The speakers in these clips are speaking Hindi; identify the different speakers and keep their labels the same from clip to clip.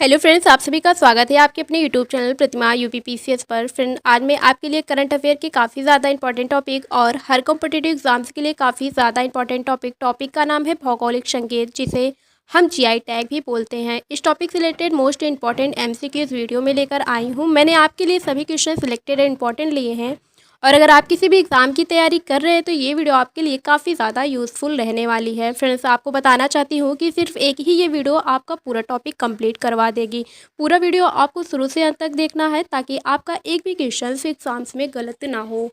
Speaker 1: हेलो फ्रेंड्स, आप सभी का स्वागत है आपके अपने यूट्यूब चैनल प्रतिमा यूपीपीसीएस पर। फ्रेंड, आज मैं आपके लिए करंट अफेयर के काफ़ी ज़्यादा इंपॉर्टेंट टॉपिक और हर कॉम्पिटिटिव एग्जाम्स के लिए काफ़ी ज़्यादा इंपॉर्टेंट टॉपिक का नाम है भौगोलिक संकेत, जिसे हम जीआई टैग भी बोलते हैं। इस टॉपिक से related most important MCQs video में लेकर आई हूँ। मैंने आपके लिए सभी क्वेश्चन सिलेक्टेड एंड इंपॉर्टेंट लिए हैं और अगर आप किसी भी एग्ज़ाम की तैयारी कर रहे हैं तो ये वीडियो आपके लिए काफ़ी ज़्यादा यूज़फुल रहने वाली है। फ्रेंड्स, आपको बताना चाहती हूँ कि सिर्फ एक ही ये वीडियो आपका पूरा टॉपिक कंप्लीट करवा देगी। पूरा वीडियो आपको शुरू से अंत तक देखना है ताकि आपका एक भी क्वेश्चन एग्जाम्स में गलत ना हो।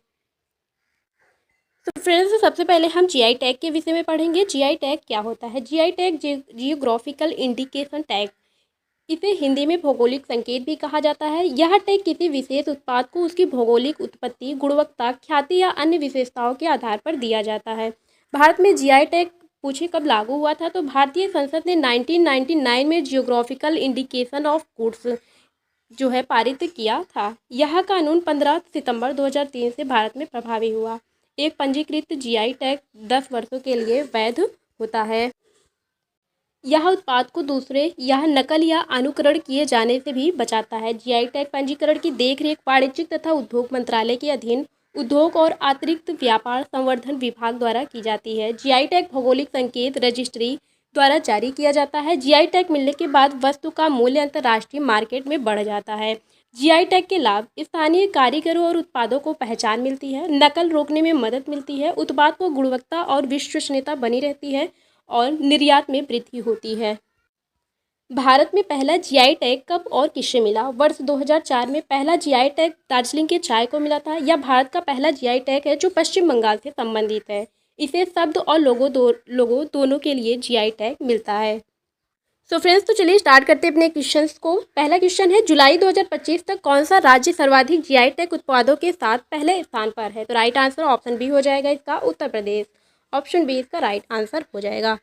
Speaker 1: तो फ्रेंड्स, सबसे पहले हम जीआई टैग के विषय में पढ़ेंगे। जीआई टैग क्या होता है? GI tag geographical indication tag, इसे हिंदी में भौगोलिक संकेत भी कहा जाता है। यह टैग किसी विशेष उत्पाद को उसकी भौगोलिक उत्पत्ति, गुणवत्ता, ख्याति या अन्य विशेषताओं के आधार पर दिया जाता है। भारत में जीआई टैग पूछे कब लागू हुआ था, तो भारतीय संसद ने 1999 में जियोग्राफिकल इंडिकेशन ऑफ गुड्स जो है पारित किया था। यह कानून 15 सितंबर 2003 से भारत में प्रभावी हुआ। एक पंजीकृत जीआई टैग 10 वर्षों के लिए वैध होता है। यह उत्पाद को दूसरे यह नकल या अनुकरण किए जाने से भी बचाता है। जीआई टैग पंजीकरण की देखरेख वाणिज्यिक तथा उद्योग मंत्रालय के अधीन उद्योग और अतिरिक्त व्यापार संवर्धन विभाग द्वारा की जाती है। जीआई टैग भौगोलिक संकेत रजिस्ट्री द्वारा जारी किया जाता है। जीआई टैग मिलने के बाद वस्तु का मूल्य अंतर्राष्ट्रीय मार्केट में बढ़ जाता है। जीआई टैग के लाभ: स्थानीय कारीगरों और उत्पादों को पहचान मिलती है, नकल रोकने में मदद मिलती है, उत्पाद को गुणवत्ता और विश्वसनीयता बनी रहती है और निर्यात में वृद्धि होती है। भारत में पहला जीआई टैग कब और किससे मिला? वर्ष 2004 में पहला जीआई टैग दार्जिलिंग के चाय को मिला था। यह भारत का पहला जीआई टैग है जो पश्चिम बंगाल से संबंधित है। इसे शब्द और लोगों दोनों के लिए जीआई टैग मिलता है। सो फ्रेंड्स, तो चलिए स्टार्ट करते हैं अपने क्वेश्चंस को। पहला क्वेश्चन है, जुलाई 2025 तक कौन सा राज्य सर्वाधिक जीआई टैग उत्पादों के साथ पहले स्थान पर है? तो राइट आंसर ऑप्शन बी हो जाएगा इसका, उत्तर प्रदेश। ऑप्शन बी इसका राइट आंसर हो जाएगा।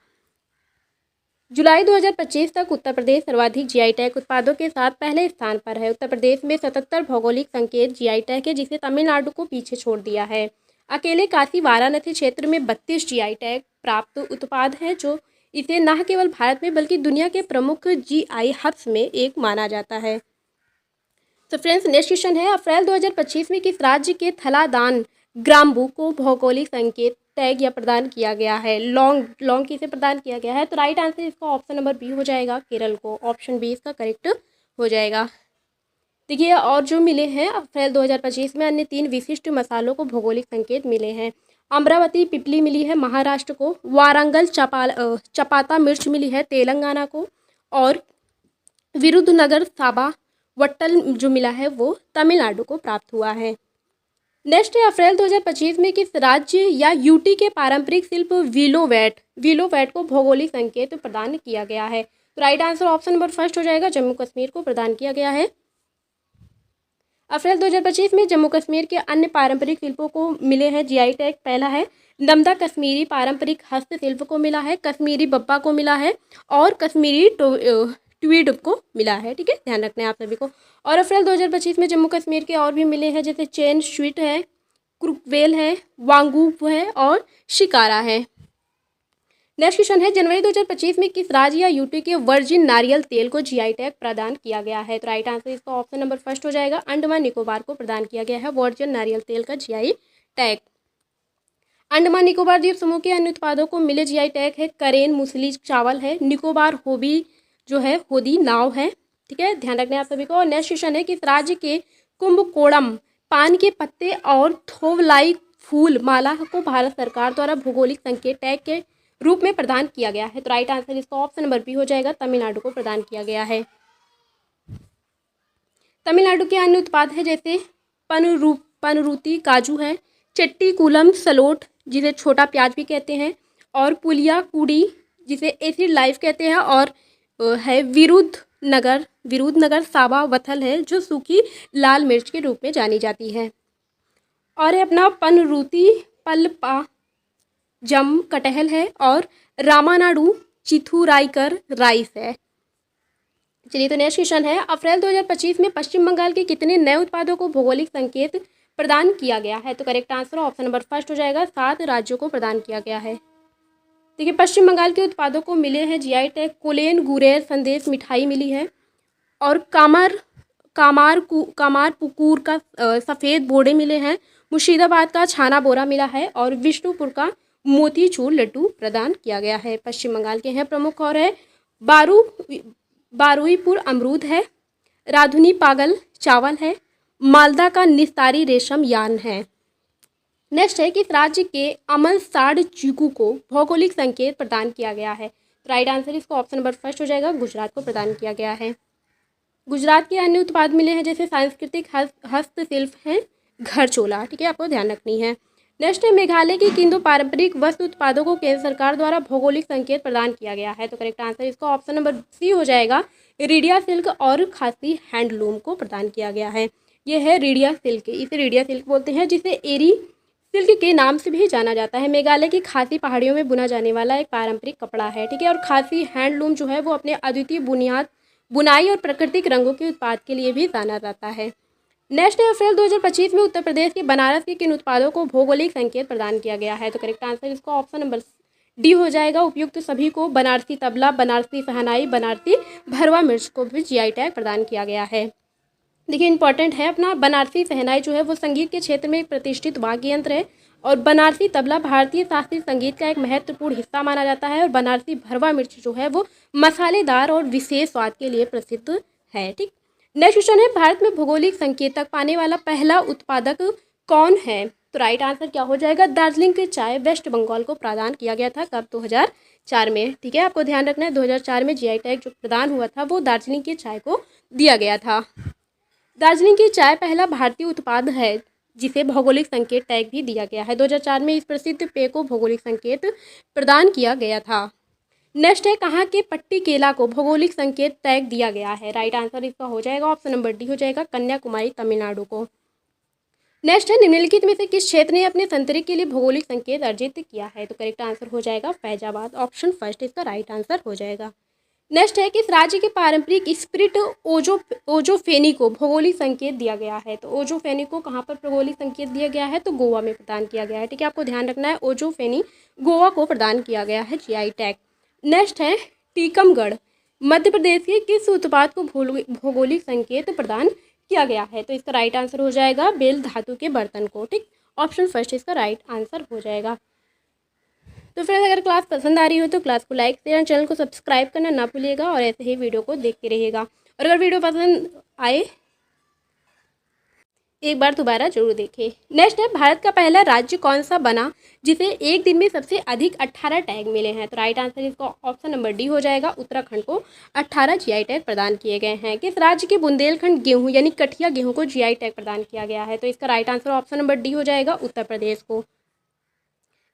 Speaker 1: जुलाई 2025 तक उत्तर प्रदेश सर्वाधिक जीआई टैग उत्पादों के साथ पहले स्थान पर है। उत्तर प्रदेश में 77 भौगोलिक संकेत जीआई टैग है, जिसे तमिलनाडु को पीछे छोड़ दिया है। अकेले काशी वाराणसी क्षेत्र में 32 जीआई टैग प्राप्त उत्पाद है, जो इसे न केवल भारत में बल्कि दुनिया के प्रमुख जीआई हब्स में एक माना जाता है। तो फ्रेंड्स, नेक्स्ट क्वेश्चन है, अप्रैल 2025 में किस राज्य के थलादान ग्राम्बू को भौगोलिक संकेत टैग या प्रदान किया गया है? लॉन्ग किसे प्रदान किया गया है? तो राइट आंसर इसका ऑप्शन नंबर बी हो जाएगा, केरल को। ऑप्शन बी इसका करेक्ट हो जाएगा। देखिए, और जो मिले हैं अप्रैल 2025 में अन्य 3 विशिष्ट मसालों को भौगोलिक संकेत मिले हैं। अमरावती पिपली मिली है महाराष्ट्र को, वारंगल चपाता मिर्च मिली है तेलंगाना को, और विरुद्धनगर साबा वट्टल जो मिला है वो तमिलनाडु को प्राप्त हुआ है। नेक्स्ट है, अप्रैल 2025 में किस राज्य या यूटी के पारंपरिक शिल्प विलोवैट को भौगोलिक संकेत प्रदान किया गया है? तो right answer option number first हो जाएगा, जम्मू कश्मीर को प्रदान किया गया है। अप्रैल 2025 में जम्मू कश्मीर के अन्य पारंपरिक शिल्पों को मिले हैं जीआई टैग। पहला है नमदा कश्मीरी पारंपरिक हस्तशिल्प को मिला है, कश्मीरी बप्पा को मिला है और कश्मीरी ट्वीड को मिला है। ठीक है, ध्यान रखना है आप सभी को। और अप्रैल 2025 में जम्मू कश्मीर के और भी मिले हैं, जैसे चेन स्वीट है, क्रुकवेल है, वांगू है और शिकारा है। नेक्स्ट क्वेश्चन है, जनवरी 2025 में किस राज्य या यूटी के वर्जिन नारियल तेल को जीआई टैग प्रदान किया गया है? तो राइट आंसर इसका ऑप्शन नंबर फर्स्ट हो जाएगा, अंडमान निकोबार को प्रदान किया गया है वर्जिन नारियल तेल का जीआई टैग। अंडमान निकोबार द्वीप समूह के अन्य उत्पादों को मिले जीआई टैग है, करेन मूसली चावल है, निकोबार होबी जो है होदी नाव है। ठीक है, ध्यान रखना है आप सभी को। और नेक्स्ट क्वेश्चन है, किस राज्य के कुंभकोणम पान के पत्ते और थोवलाई फूल माला को भारत सरकार द्वारा भौगोलिक संकेत टैग के रूप में प्रदान किया गया है? तो राइट आंसर इसका ऑप्शन नंबर बी हो जाएगा, तमिलनाडु को प्रदान किया गया है। तमिलनाडु के अन्य उत्पाद है, जैसे पनरूती काजू है, चट्टीकूलम सलोट जिसे छोटा प्याज भी कहते हैं, और पुलिया कुड़ी जिसे एसिड लाइफ कहते हैं, और है विरुद्धनगर सावा वथल है, जो सूखी लाल मिर्च के रूप में जानी जाती है। और है अपना पनरूती पल्पा जम कटहल है, और रामानाडु चिथुराईकर राइस है। चलिए, तो नेक्स्ट क्वेश्चन है, अप्रैल 2025 में पश्चिम बंगाल के कितने नए उत्पादों को भौगोलिक संकेत प्रदान किया गया है? तो correct answer option number first हो जाएगा, 7 राज्यों को प्रदान किया गया है। देखिए, पश्चिम बंगाल के उत्पादों को मिले हैं जीआई टैग, कोलेन गुरेर संदेश मिठाई मिली है, और कामारपुकूर का सफ़ेद बोड़े मिले हैं। मुर्शिदाबाद का छाना बोरा मिला है और विष्णुपुर का मोतीचूर लड्डू प्रदान किया गया है। पश्चिम बंगाल के हैं प्रमुख और है बारुईपुर अमरूद है, राधुनी पागल चावल है, मालदा का निस्तारी रेशम यान है। नेक्स्ट है कि इस राज्य के अमलसाड़ चीकू को भौगोलिक संकेत प्रदान किया गया है। राइट आंसर इसको ऑप्शन नंबर फर्स्ट हो जाएगा, गुजरात को प्रदान किया गया है। गुजरात के अन्य उत्पाद मिले हैं जैसे सांस्कृतिक हस्तशिल्प हैं, घर चोला, ठीक है, आपको ध्यान रखनी है। नेक्स्ट है मेघालय की किन दो पारंपरिक वस्त्र उत्पादों को केंद्र सरकार द्वारा भौगोलिक संकेत प्रदान किया गया है। तो करेक्ट आंसर इसका ऑप्शन नंबर सी हो जाएगा, रीडिया सिल्क और खासी हैंडलूम को प्रदान किया गया है। यह है रीडिया सिल्क, इसे रीडिया सिल्क बोलते हैं, जिसे एरी सिल्क के नाम से भी जाना जाता है। मेघालय की खासी पहाड़ियों में बुना जाने वाला एक पारंपरिक कपड़ा है, ठीक है। और खासी हैंडलूम जो है वो अपने अद्वितीय बुनाई और प्राकृतिक रंगों के उत्पाद के लिए भी जाना जाता है। नेशनल अप्रैल 2025 में उत्तर प्रदेश के बनारस के किन उत्पादों को भौगोलिक संकेत प्रदान किया गया है। तो करेक्ट आंसर इसका ऑप्शन नंबर डी हो जाएगा, उपयुक्त सभी को बनारसी तबला, बनारसी शहनाई, बनारसी भरवा मिर्च को भी जीआई टैग प्रदान किया गया है। देखिए इंपॉर्टेंट है अपना, बनारसी शहनाई जो है वो संगीत के क्षेत्र में एक प्रतिष्ठित वाद्य यंत्र है और बनारसी तबला भारतीय शास्त्रीय संगीत का एक महत्वपूर्ण हिस्सा माना जाता है और बनारसी भरवा मिर्च जो है वो मसालेदार और विशेष स्वाद के लिए प्रसिद्ध है, ठीक। नेक्स्ट क्वेश्चन है, भारत में भौगोलिक संकेतक पाने वाला पहला उत्पादक कौन है। तो राइट आंसर क्या हो जाएगा, दार्जिलिंग की चाय वेस्ट बंगाल को प्रदान किया गया था, कब, 2004 में, ठीक है, आपको ध्यान रखना है। 2004 में जीआई टैग जो प्रदान हुआ था वो दार्जिलिंग की चाय को दिया गया था। दार्जिलिंग की चाय पहला भारतीय उत्पाद है जिसे भौगोलिक संकेत टैग भी दिया गया है। 2004 में इस प्रसिद्ध पेय को भौगोलिक संकेत प्रदान किया गया था। नेक्स्ट है, कहाँ के पट्टी केला को भौगोलिक संकेत टैग दिया गया है। राइट आंसर इसका हो जाएगा, ऑप्शन नंबर डी हो जाएगा, कन्याकुमारी तमिलनाडु को। नेक्स्ट है, निम्नलिखित में से किस क्षेत्र ने अपने संतरे के लिए भौगोलिक संकेत अर्जित किया है। तो करेक्ट आंसर हो जाएगा फैजाबाद, ऑप्शन फर्स्ट इसका राइट आंसर हो जाएगा। नेक्स्ट है कि इस राज्य के पारंपरिक स्पिरिट ओजोफेनी को भौगोलिक संकेत दिया गया है। तो ओजोफेनी को कहाँ पर भौगोलिक संकेत दिया गया है, तो गोवा में प्रदान किया गया है, ठीक है, आपको ध्यान रखना है। ओजोफेनी गोवा को प्रदान किया गया है जीआई टैग। नेक्स्ट है, टीकमगढ़ मध्य प्रदेश के किस उत्पाद को भौगोलिक संकेत प्रदान किया गया है। तो इसका राइट आंसर हो जाएगा बेल धातु के बर्तन को, ठीक, ऑप्शन फर्स्ट इसका राइट आंसर हो जाएगा। तो फ्रेंड्स अगर क्लास पसंद आ रही हो तो क्लास को लाइक शेयर, चैनल को सब्सक्राइब करना ना भूलिएगा और ऐसे ही वीडियो को देखते रहिएगा। और अगर वीडियो पसंद आए एक बार दोबारा जरूर देखें। नेक्स्ट है, भारत का पहला राज्य कौन सा बना जिसे एक दिन में सबसे अधिक 18 टैग मिले हैं। तो राइट आंसर इसका ऑप्शन नंबर डी हो जाएगा, उत्तराखंड को 18 जीआई टैग प्रदान किए गए हैं। किस राज्य के बुंदेलखंड गेहूं यानी कठिया गेहूं को जीआई टैग प्रदान किया गया है। तो इसका right answer option number D हो जाएगा, उत्तर प्रदेश को।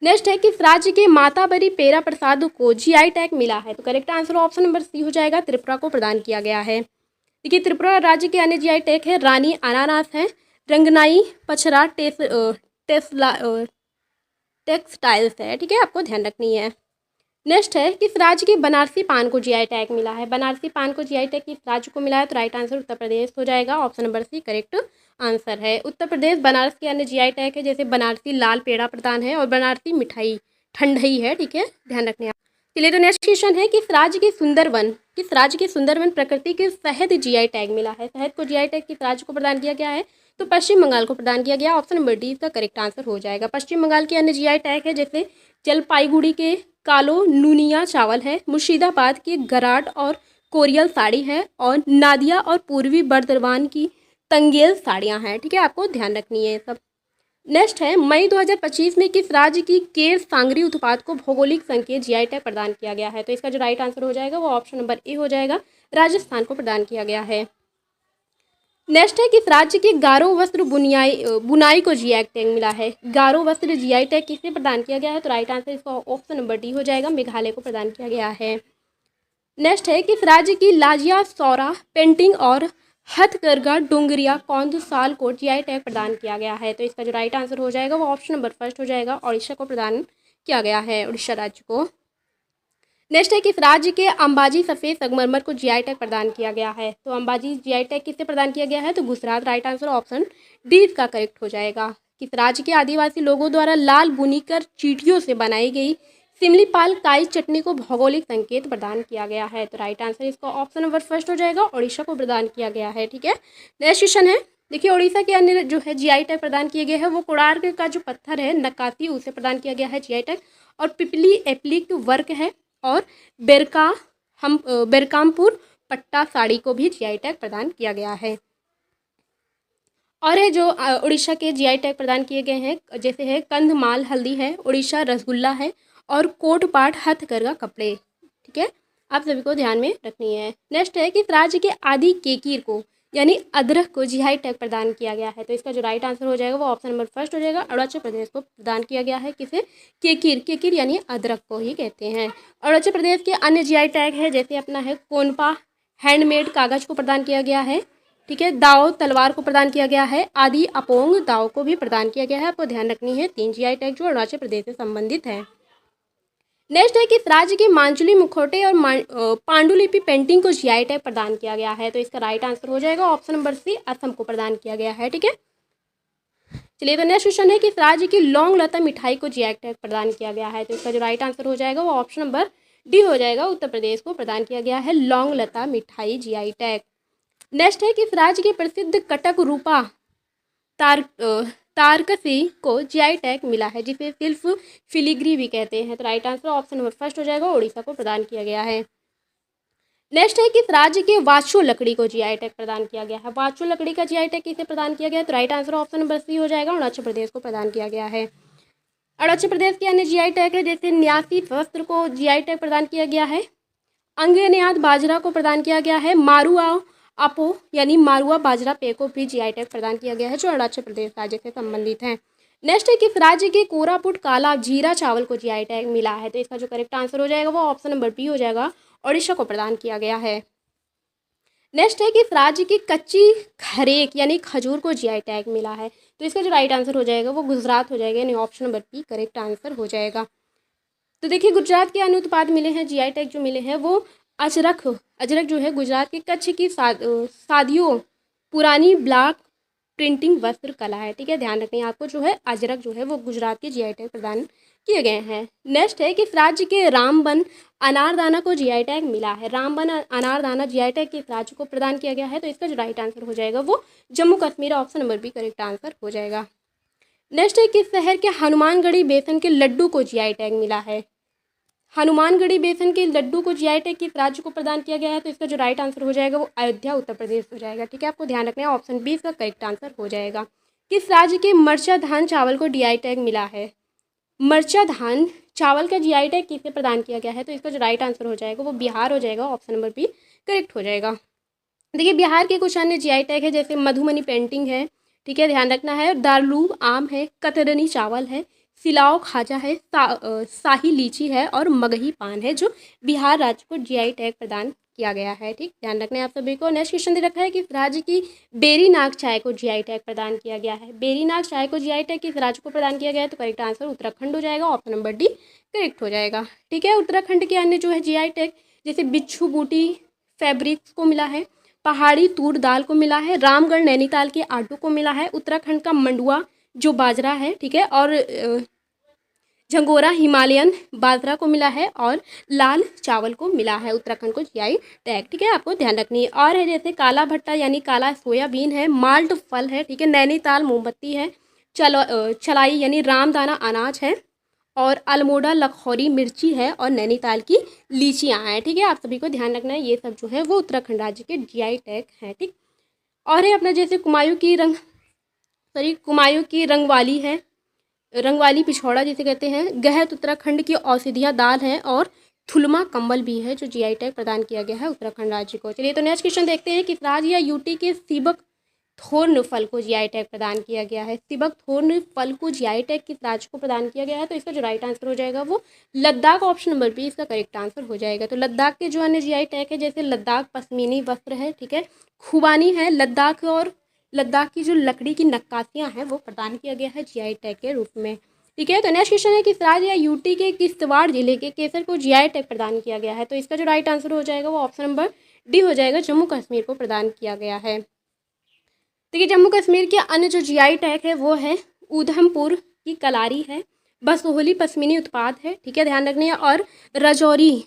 Speaker 1: नेक्स्ट है, किस राज्य के माताबरी पेरा प्रसाद को जीआई टैग मिला है। तो correct answer option number C हो जाएगा, त्रिपुरा को प्रदान किया गया है। देखिए त्रिपुरा राज्य के अन्य जीआई टैग है रानी अनानास है, रंगनाई पछरा टेक्सटाइल्स है, ठीक है, आपको ध्यान रखनी है। नेक्स्ट है, किस राज्य के बनारसी पान को जीआई टैग मिला है। बनारसी पान को जीआई टैग किस राज्य को मिला है। तो राइट आंसर उत्तर प्रदेश हो जाएगा, option number C correct answer है। उत्तर प्रदेश बनारस के अन्य जीआई टैग है जैसे बनारसी लाल पेड़ा प्रदान है और बनारसी मिठाई ठंडई है, ठीक है, ध्यान रखने। चलिए तो नेक्स्ट क्वेश्चन है, किस राज्य के सुंदरवन प्रकृति के शहद जीआई टैग मिला है। शहद को जीआई टैग किस राज्य को प्रदान किया गया है। तो पश्चिम बंगाल को प्रदान किया गया, ऑप्शन नंबर डी इसका करेक्ट आंसर हो जाएगा। पश्चिम बंगाल के अन्य जीआई टैग है जैसे जलपाईगुड़ी के कालो नूनिया चावल है, मुर्शिदाबाद के गराड और कोरियल साड़ी है और नादिया और पूर्वी बर्दवान की तंगेल साड़ियाँ हैं, ठीक है, आपको ध्यान रखनी है ये सब। नेक्स्ट है, मई 2025 में किस राज्य की केर सांगरी उत्पाद को भौगोलिक संकेत जीआई टैग प्रदान किया गया है। तो इसका जो राइट आंसर हो जाएगा वो ऑप्शन नंबर ए हो जाएगा, राजस्थान को प्रदान किया गया है। नेक्स्ट है, किस राज्य के गारो वस्त्र बुनाई को जीआई टैग मिला है। गारो वस्त्र जीआई टैग किसे प्रदान किया गया है। तो राइट आंसर इसका ऑप्शन नंबर डी हो जाएगा, मेघालय को प्रदान किया गया है। नेक्स्ट है, किस राज्य की लाजिया सौरा पेंटिंग और हथकरघा डोंगरिया कौंद साल को जीआई टैग प्रदान किया गया है। तो इसका जो राइट आंसर हो जाएगा वो ऑप्शन नंबर फर्स्ट हो जाएगा, उड़ीसा को प्रदान किया गया है, उड़ीसा राज्य को। नेक्स्ट है, किस राज्य के अंबाजी सफ़ेद संगमरमर को जीआई टैग प्रदान किया गया है। तो अंबाजी जीआई टैग किससे प्रदान किया गया है। तो Gujarat, right answer option D इसका करेक्ट हो जाएगा। किस राज्य के आदिवासी लोगों द्वारा लाल बुनीकर चींटियों से बनाई गई सिमलीपाल काई चटनी को भौगोलिक संकेत प्रदान किया गया है? तो राइट आंसर इसका ऑप्शन नंबर फर्स्ट हो जाएगा, उड़ीसा को प्रदान किया गया है। ठीक है, नेक्स्ट क्वेश्चन है, देखिए उड़ीसा के अन्य जो है जीआई टैग प्रदान किए गए हैं वो कोणार्क का जो पत्थर है नक्काशी, उसे प्रदान किया गया है जीआई टैग, और पिपली एप्लिक वर्क है, और बेरकामपुर पट्टा साड़ी को भी जीआई टैग प्रदान किया गया है। और है जो उड़ीसा के जीआई टैग प्रदान किए गए हैं, जैसे है कंधमाल हल्दी है, उड़ीसा रसगुल्ला है, और कोटपाट हथकरघा कपड़े। ठीक है, आप सभी को ध्यान में रखनी है। नेक्स्ट है कि राज्य के आदि केकीर को यानी अदरक को जीआई टैग प्रदान किया गया है? तो इसका जो राइट आंसर हो जाएगा वो ऑप्शन नंबर फर्स्ट हो जाएगा, अरुणाचल प्रदेश को प्रदान किया गया है। किसे? केकीर, केकीर यानी अदरक को ही कहते हैं। अरुणाचल प्रदेश के अन्य जीआई टैग है, जैसे अपना है कोनपा हैंडमेड कागज को प्रदान किया गया है। ठीक है, दाव तलवार को प्रदान किया गया है, आदि अपोंग दाव को भी प्रदान किया गया है। आपको ध्यान रखनी है 3 जीआई टैग जो अरुणाचल प्रदेश से संबंधित है। नेक्स्ट है कि राज्य के मांचुली मुखौटे और पांडुलिपि पेंटिंग को जीआई टैग प्रदान किया गया है? तो इसका राइट आंसर हो जाएगा ऑप्शन नंबर सी, असम को प्रदान किया गया है। ठीक है, चलिए तो नेक्स्ट क्वेश्चन है कि राज्य की लौंग लता मिठाई को जीआई टैग प्रदान किया गया है? तो इसका जो राइट आंसर हो जाएगा वो ऑप्शन नंबर डी हो जाएगा, उत्तर प्रदेश को प्रदान किया गया है लौंग लता मिठाई जीआई टैग। नेक्स्ट है कि राज्य के प्रसिद्ध कटक रूपा तारकसी को जीआई टैग मिला है, जिसे सिर्फ फिलीग्री भी कहते हैं? तो right answer option number first हो जाएगा, उड़ीसा को प्रदान किया गया है। नेक्स्ट है कि राज्य के वाचो लकड़ी को जीआई टैग प्रदान किया गया है? वाचो लकड़ी का जीआई टैग किसे प्रदान किया गया है? तो right answer option number C हो जाएगा, अरुणाचल प्रदेश को प्रदान किया गया है। अरुणाचल प्रदेश के अन्य जीआई टैग है, जैसे न्यासी वस्त्र को जीआई टैग प्रदान किया गया है, अंगन्याद बाजरा को प्रदान किया गया है, मारुआ आपो यानी मारुआ बाजरा पे को भी जीआई टैग प्रदान किया गया है, जो अरुणाचल प्रदेश राज्य से संबंधित है। नेक्स्ट है कि राज्य के कोरापुट काला जीरा चावल को जीआई टैग मिला है? तो इसका जो करेक्ट आंसर हो जाएगा वो ऑप्शन नंबर बी हो जाएगा, ओडिशा को प्रदान किया गया है। नेक्स्ट है कि राज्य की कच्ची खरेक यानी खजूर को जीआई टैग मिला है? तो इसका जो राइट आंसर हो जाएगा वो गुजरात हो जाएगा, यानी option number B correct answer हो जाएगा। तो देखिए गुजरात के अन्य उत्पाद मिले हैं जीआई टैग जो मिले हैं वो अजरक जो है गुजरात के कच्छ की सादियों पुरानी ब्लॉक प्रिंटिंग वस्त्र कला है। ठीक है, ध्यान रखें आपको जो है अजरक जो है वो गुजरात के जीआई टैग प्रदान किए गए हैं। नेक्स्ट है कि राज्य के रामबन अनारदाना को जीआई टैग मिला है? रामबन अनारदाना जीआई टैग किस राज्य को प्रदान किया गया है? तो इसका जो राइट आंसर हो जाएगा वो Jammu Kashmir, option number B correct answer हो जाएगा। नेक्स्ट है किस शहर के हनुमानगढ़ी बेसन के लड्डू को जीआई टैग मिला है? हनुमानगढ़ी बेसन के लड्डू को जीआई टैग किस राज्य को प्रदान किया गया है? तो इसका जो राइट आंसर हो जाएगा वो अयोध्या उत्तर प्रदेश हो जाएगा। ठीक है, आपको ध्यान रखना है ऑप्शन बी इसका करेक्ट आंसर हो जाएगा। किस राज्य के मरचा धान चावल को जीआई टैग मिला है? मरचा धान चावल का जीआई टैग किसे प्रदान किया गया है? तो इसका जो राइट आंसर हो जाएगा वो बिहार हो जाएगा, ऑप्शन नंबर बी करेक्ट हो जाएगा। देखिए बिहार के कुछ अन्य जीआई टैग है, जैसे मधुमनी पेंटिंग है, ठीक है ध्यान रखना है, दारलूब आम है, कतरनी चावल है, सिलाओ खाजा है, शाही लीची है, और मगही पान है, जो बिहार राज्य को जीआई टैग प्रदान किया गया है। ठीक, ध्यान रखना है आप सभी को। नेक्स्ट क्वेश्चन दे रखा है कि राज्य की बेरी नाग चाय को जीआई टैग प्रदान किया गया है? बेरी नाग चाय को जीआई टैग किस राज्य को प्रदान किया गया है? तो करेक्ट आंसर उत्तराखंड हो जाएगा, ऑप्शन नंबर डी करेक्ट हो जाएगा। ठीक है, उत्तराखंड के अन्य जो है जीआई टैग, जैसे बिच्छू बूटी फैब्रिक्स को मिला है, पहाड़ी तूर दाल को मिला है, रामगढ़ नैनीताल के आटू को मिला है, उत्तराखंड का मंडुआ जो बाजरा है, ठीक है, और झंगोरा हिमालयन बाजरा को मिला है, और लाल चावल को मिला है उत्तराखंड को जीआई टैग। ठीक है, आपको ध्यान रखनी है। और है जैसे काला भट्टा यानी काला सोयाबीन है, माल्ट फल है, ठीक है, नैनीताल मोमबत्ती है, चलाई यानी रामदाना अनाज है, और अल्मोड़ा लखौरी मिर्ची है, और नैनीताल की लीचियाँ हैं। ठीक है, आप सभी को ध्यान रखना है, ये सब जो है वो उत्तराखंड राज्य के जीआई टैग हैं। ठीक, और है अपना जैसे कुमायूं की रंगवाली है, रंगवाली पिछौड़ा जिसे कहते हैं, गहत उत्तराखंड की औषधिया दाल है, और थुलमा कंबल भी है, जो जीआई टैग प्रदान किया गया है उत्तराखंड राज्य को। चलिए तो नेक्स्ट क्वेश्चन देखते हैं कि राज्य या यूटी के सीबक थोर्न फल को जीआई टैग प्रदान किया गया है? सीबक थोर्न फल को जीआई टैग किस राज्य को प्रदान किया गया है? तो इसका जो राइट आंसर हो जाएगा वो लद्दाख, ऑप्शन नंबर बी इसका करेक्ट आंसर हो जाएगा। तो लद्दाख के जो अन्य जीआई टैग है, जैसे लद्दाख पश्मीनी वस्त्र है, ठीक है, खुबानी है, लद्दाख और लद्दाख की जो लकड़ी की नक्काशियाँ हैं वो प्रदान किया गया है जीआई टैग के रूप में। ठीक है, तो नेक्स्ट क्वेश्चन है कि राज्य या यूटी के किश्तवाड़ जिले के केसर को जीआई टैग प्रदान किया गया है? तो इसका जो राइट आंसर हो जाएगा वो ऑप्शन नंबर डी हो जाएगा, जम्मू कश्मीर को प्रदान किया गया है। देखिए जम्मू कश्मीर के अन्य जो जीआई टैग है वो है उधमपुर की कलारी है, बसोहली पश्मीनी उत्पाद है, ठीक है, ध्यान रखना है। और रजौरी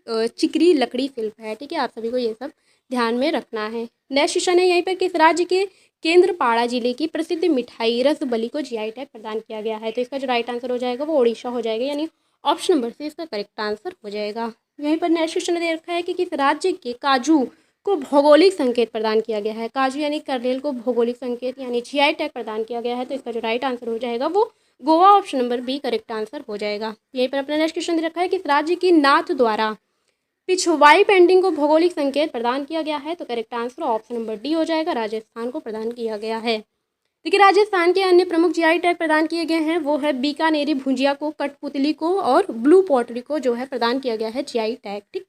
Speaker 1: चिकरी लकड़ी शिल्प है, ठीक है, आप सभी को ये सब ध्यान में रखना है। नेक्स्ट क्वेश्चन है यहीं पर, किस राज्य के केंद्रपाड़ा जिले की प्रसिद्ध मिठाई रसबली को जीआई टैग प्रदान किया गया है? तो इसका जो राइट आंसर हो जाएगा वो उड़ीसा हो जाएगा, यानी ऑप्शन नंबर सी इसका करेक्ट आंसर हो जाएगा। यहीं पर नेक्स्ट क्वेश्चन दे रखा है कि किस राज्य के काजू को भौगोलिक संकेत प्रदान किया गया है? काजू यानी करनेल को भौगोलिक संकेत यानी जीआई टैग प्रदान किया गया है, तो इसका जो राइट आंसर हो जाएगा वो Goa, option number B correct answer हो जाएगा। यहीं पर अपना नेक्स्ट क्वेश्चन दे रखा है कि राज्य की नाथ द्वारा पिछवाई पेंटिंग को भौगोलिक संकेत प्रदान किया गया है, तो correct answer option number D हो जाएगा, राजस्थान को प्रदान किया गया है। देखिए राजस्थान के अन्य प्रमुख जीआई टैग प्रदान किए गए हैं, वो है बीकानेरी भुजिया को, कठपुतली को और ब्लू पॉटरी को जो है प्रदान किया गया है जीआई टैग, ठीक।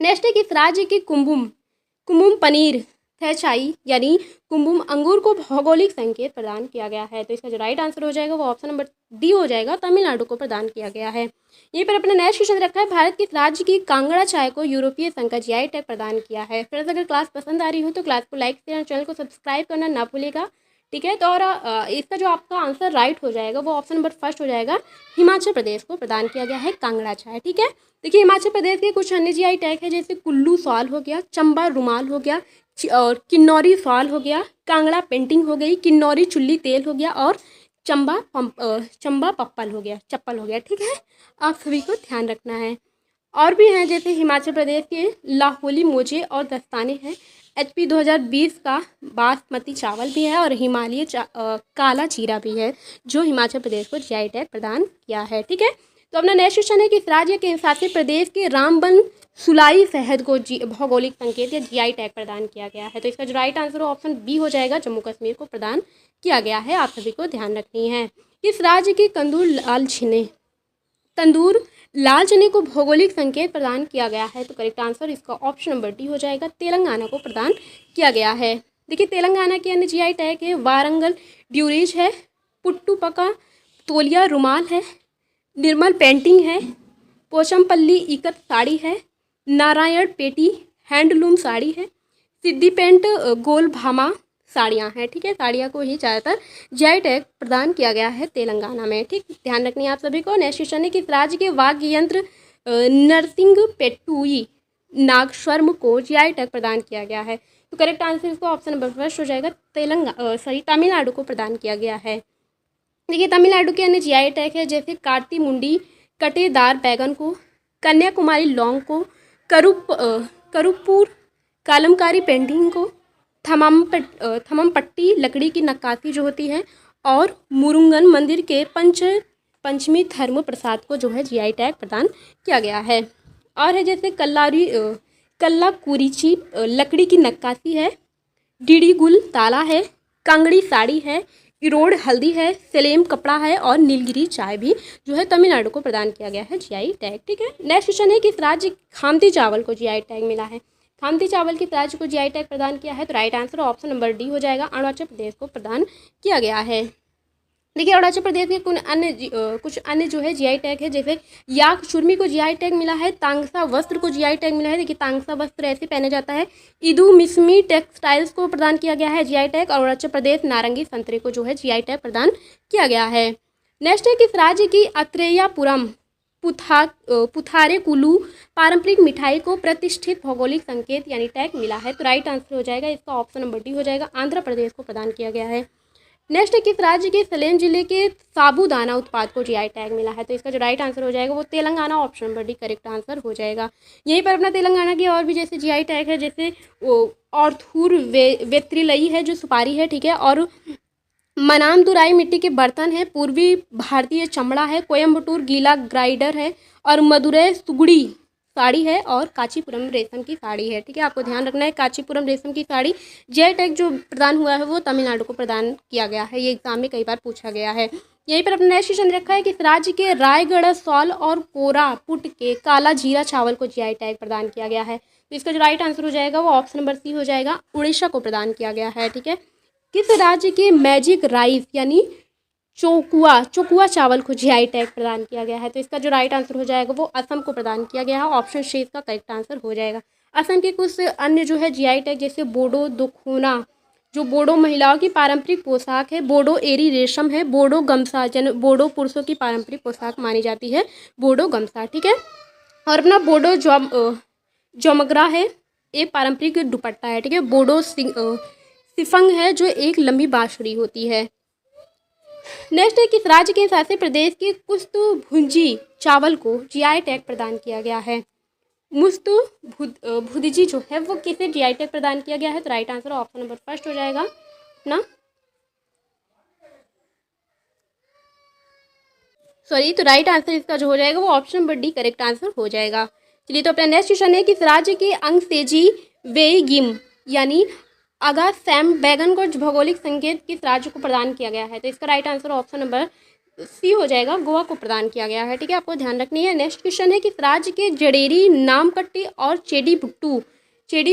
Speaker 1: नेक्स्ट है कि इस राज्य की कुंभुम पनीर थैचाई यानी कुंभुम अंगूर को भौगोलिक संकेत प्रदान किया गया है, तो इसका जो राइट आंसर हो जाएगा वो ऑप्शन नंबर डी हो जाएगा, तमिलनाडु को प्रदान किया गया है। यहीं पर अपना नेक्स्ट क्वेश्चन रखा है, भारत किस राज्य की कांगड़ा चाय को यूरोपीय संघ का जीआई टैग प्रदान किया है? फ्रेंड्स अगर क्लास पसंद आ रही हो तो क्लास को लाइक शेयर, चैनल को सब्सक्राइब करना ना भूलेगा, ठीक है। तो और इसका जो आपका आंसर राइट हो जाएगा वो ऑप्शन नंबर फर्स्ट हो जाएगा, हिमाचल प्रदेश को प्रदान किया गया है कांगड़ा चाय, ठीक है। देखिए हिमाचल प्रदेश के कुछ अन्य जीआई टैग है, जैसे कुल्लू शॉल हो गया, चंबा रुमाल हो गया और किन्नौरी शॉल हो गया, कांगड़ा पेंटिंग हो गई, किन्नौरी चुल्ली तेल हो गया और चंबा चप्पल हो गया, ठीक है। आप सभी को ध्यान रखना है। और भी हैं जैसे हिमाचल प्रदेश के लाहौली मोजे और दस्ताने हैं, HP 2020 का बासमती चावल भी है और हिमालय काला जीरा भी है जो हिमाचल प्रदेश को जीआई टैग प्रदान किया है, ठीक है। तो अपना नेक्स्ट क्वेश्चन है कि इस राज्य के शासित प्रदेश के रामबन सुलाई शहद को भौगोलिक संकेत या जीआई टैग प्रदान किया गया है, तो इसका जो राइट आंसर ऑप्शन बी हो जाएगा, जम्मू कश्मीर को प्रदान किया गया है, आप सभी को ध्यान रखनी है। इस राज्य के तंदूर लाल चने को भौगोलिक संकेत प्रदान किया गया है, तो करेक्ट आंसर इसका ऑप्शन नंबर डी हो जाएगा, तेलंगाना को प्रदान किया गया है। देखिए तेलंगाना के अन्य जीआई टैग है, वारंगल ड्यूरेज है, पुट्टू पका तोलिया रुमाल है, निर्मल पेंटिंग है, पोचमपल्ली इकत साड़ी है, नारायण पेटी हैंडलूम साड़ी है, सिद्धि पेंट गोल भामा साड़ियाँ हैं, ठीक है। साड़ियाँ को ही ज़्यादातर जीआई टैग प्रदान किया गया है तेलंगाना में, ठीक, ध्यान रखनी है आप सभी को। नेक्स्ट क्वेश्चन है कि राज्य के वाद्य यंत्र नरसिंग पेट्टुई नागस्वरम को जीआई टैग प्रदान किया गया है, तो करेक्ट आंसर इसको ऑप्शन नंबर फर्स्ट हो जाएगा, तमिलनाडु को प्रदान किया गया है। देखिए तमिलनाडु के अन्य जीआई टैग है, जैसे कार्ती मुंडी कटेदार बैगन को, कन्याकुमारी लौंग को, करुपुर कालमकारी पेंटिंग को, थममपट्टी लकड़ी की नक्काशी जो होती है और मुरुंगन मंदिर के पंचमी धर्म प्रसाद को जो है जीआई टैग प्रदान किया गया है। और है जैसे कल्लाकुरिची लकड़ी की नक्काशी है, डिडीगुल ताला है, कांगड़ी साड़ी है, इरोड़ हल्दी है, सेलेम कपड़ा है और नीलगिरी चाय भी जो है तमिलनाडु को प्रदान किया गया है जीआई टैग, ठीक है। नेक्स्ट क्वेश्चन है कि इस राज्य खामती चावल को जीआई टैग मिला है, खामती चावल किस राज्य को जीआई टैग प्रदान किया है, तो right answer option number D हो जाएगा, अरुणाचल प्रदेश को प्रदान किया गया है। देखिए अरुणाचल प्रदेश के कुछ अन्य जो है जीआई टैग है, जैसे याक चुर्मी को जीआई टैग मिला है, तांगसा वस्त्र को जीआई टैग मिला है, देखिए तांगसा वस्त्र ऐसे पहना जाता है, इदू मिसमी टेक्सटाइल्स को प्रदान किया गया है जीआई टैग, और अरुणाचल प्रदेश नारंगी संतरे को जो है जीआई टैग प्रदान किया गया है। नेक्स्ट है किस राज्य की अत्रेयापुरम पुथारे कुलू पारंपरिक मिठाई को प्रतिष्ठित भौगोलिक संकेत यानी टैग मिला है, तो राइट आंसर हो जाएगा इसका ऑप्शन नंबर डी हो जाएगा, आंध्र प्रदेश को प्रदान किया गया है। नेक्स्ट है किस राज्य के सलेम जिले के साबूदाना उत्पाद को जीआई टैग मिला है, तो इसका जो राइट आंसर हो जाएगा वो Telangana, option number D correct answer हो जाएगा। यहीं पर अपना तेलंगाना की और भी जैसे जीआई टैग है, जैसे ऑर्थूर वेत्रिलई है जो सुपारी है, ठीक है, और मनामदुराई मिट्टी के बर्तन है, पूर्वी भारतीय चमड़ा है, कोयम्बटूर गीला ग्राइडर है और मदुरै सुगड़ी साड़ी है और कांचीपुरम रेशम की साड़ी है, ठीक है। आपको ध्यान रखना है कांचीपुरम रेशम की साड़ी जीआई टैग जो प्रदान हुआ है वो तमिलनाडु को प्रदान किया गया है, ये एग्जाम में कई बार पूछा गया है। यहीं पर अपना नेक्स्ट क्वेश्चन रखा है कि राज्य के रायगढ़ सॉल और कोरापुट के काला जीरा चावल को जीआई टैग प्रदान किया गया है, तो इसका जो राइट आंसर हो जाएगा वो ऑप्शन नंबर सी हो जाएगा, उड़ीसा को प्रदान किया गया है, ठीक है। किस राज्य के मैजिक राइस यानी चोकुआ चावल को जीआई टैग प्रदान किया गया है, तो इसका जो राइट आंसर हो जाएगा वो असम को प्रदान किया गया है, ऑप्शन सी इसका करेक्ट आंसर हो जाएगा। असम के कुछ अन्य जो है जीआई टैग जैसे बोडो दोखोना जो बोडो महिलाओं की पारंपरिक पोशाक है, बोडो एरी रेशम है, बोडो गमछा बोडो पुरुषों की पारंपरिक पोशाक मानी जाती है बोडो गमछा, ठीक है। और अपना बोडो जोमग्रा है, एक पारंपरिक दुपट्टा है, ठीक है। बोडो सिफंग है जो एक लंबी बांसुरी होती है। नेक्स्ट है, किस राज्य के शासित प्रदेश की कुश्त भुंजी चावल को जीआई टैग प्रदान किया गया है। मुस्त भुदजी जो है वो किसे जीआई टैग प्रदान किया गया है, तो right answer option number first हो जाएगा ना, सॉरी, तो राइट आंसर इसका जो हो जाएगा वो option number D correct answer हो जाएगा। चलिए, तो अपना नेक्स्ट क्वेश्चन है, किस राज्य के अंगसेजी वेगिम यानी आगा सैम बैगन को भौगोलिक संकेत किस राज्य को प्रदान किया गया है, तो इसका right answer option number C हो जाएगा, गोवा को प्रदान किया गया है, ठीक है। आपको ध्यान रखनी है। नेक्स्ट क्वेश्चन है, किस राज्य के जडेरी नामकट्टी और चेडी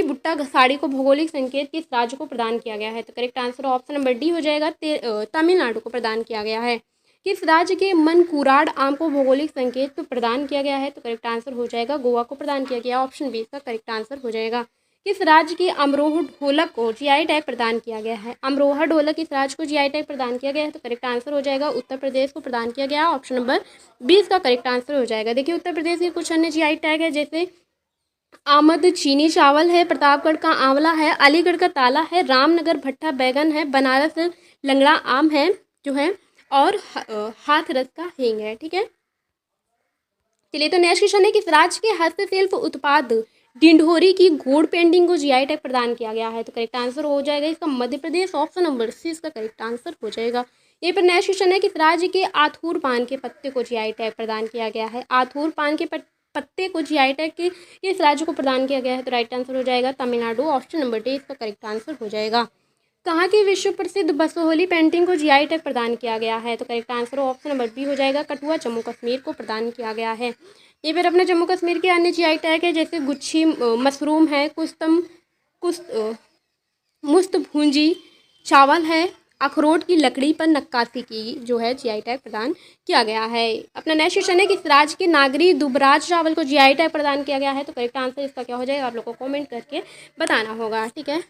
Speaker 1: बुट्टा साड़ी को भौगोलिक संकेत किस राज्य को प्रदान किया गया है, तो correct answer option number D हो जाएगा, तमिलनाडु को प्रदान किया गया है। किस राज्य के मनकुराड़ आम को भौगोलिक संकेत तो प्रदान किया गया है, तो करेक्ट आंसर हो जाएगा, गोवा को प्रदान किया गया, ऑप्शन बी इसका करेक्ट आंसर हो जाएगा। किस राज्य के अमरोह ढोलक को जीआई टैग प्रदान किया गया है, अमरोहा ढोलक किस राज्य को जीआई टैग प्रदान किया गया है, तो करेक्ट आंसर हो जाएगा, उत्तर प्रदेश को प्रदान किया गया, ऑप्शन नंबर 20 का करेक्ट आंसर हो जाएगा। देखिए, उत्तर प्रदेश के कुछ अन्य जीआई टैग है, जैसे आमद चीनी चावल है, प्रतापगढ़ का आंवला है, अलीगढ़ का ताला है, रामनगर भट्टा बैगन है, बनारस लंगड़ा आम है जो है, और हाथरस का हींग है, ठीक है। चलिए, तो नेक्स्ट क्वेश्चन है, किस राज्य के हस्तशिल्प उत्पाद डिंढोरी की घोड़ पेंटिंग को जीआई टैग प्रदान किया गया है, तो करेक्ट आंसर हो जाएगा इसका मध्य प्रदेश, ऑप्शन नंबर सी इसका करेक्ट आंसर हो जाएगा। ये पर नेक्स्ट क्वेश्चन है, किस राज्य के आथूर पान के पत्ते को जीआई टैग प्रदान किया गया है, आथूर पान के पत्ते को जीआई टैग के किस राज्य को प्रदान किया गया है, तो राइट आंसर हो जाएगा तमिलनाडु, ऑप्शन नंबर डी इसका करेक्ट आंसर हो जाएगा। कहाँ की विश्व प्रसिद्ध बसोहली पेंटिंग को जीआई टैग प्रदान किया गया है, तो correct answer option number B हो जाएगा, कठुआ जम्मू कश्मीर को प्रदान किया गया है। ये फिर अपने जम्मू कश्मीर के अन्य जीआई टैग है, जैसे गुच्छी मशरूम है, मुस्त भूंजी चावल है, अखरोट की लकड़ी पर नक्काशी की जो है जीआई टैग प्रदान किया गया है। अपना नेक्स्ट क्वेश्चन है, किस राज्य के नागरी दुबराज चावल को जीआई टैग प्रदान किया गया है, तो करेक्ट आंसर इसका क्या हो जाएगा, आप लोग को कमेंट करके बताना होगा, ठीक है।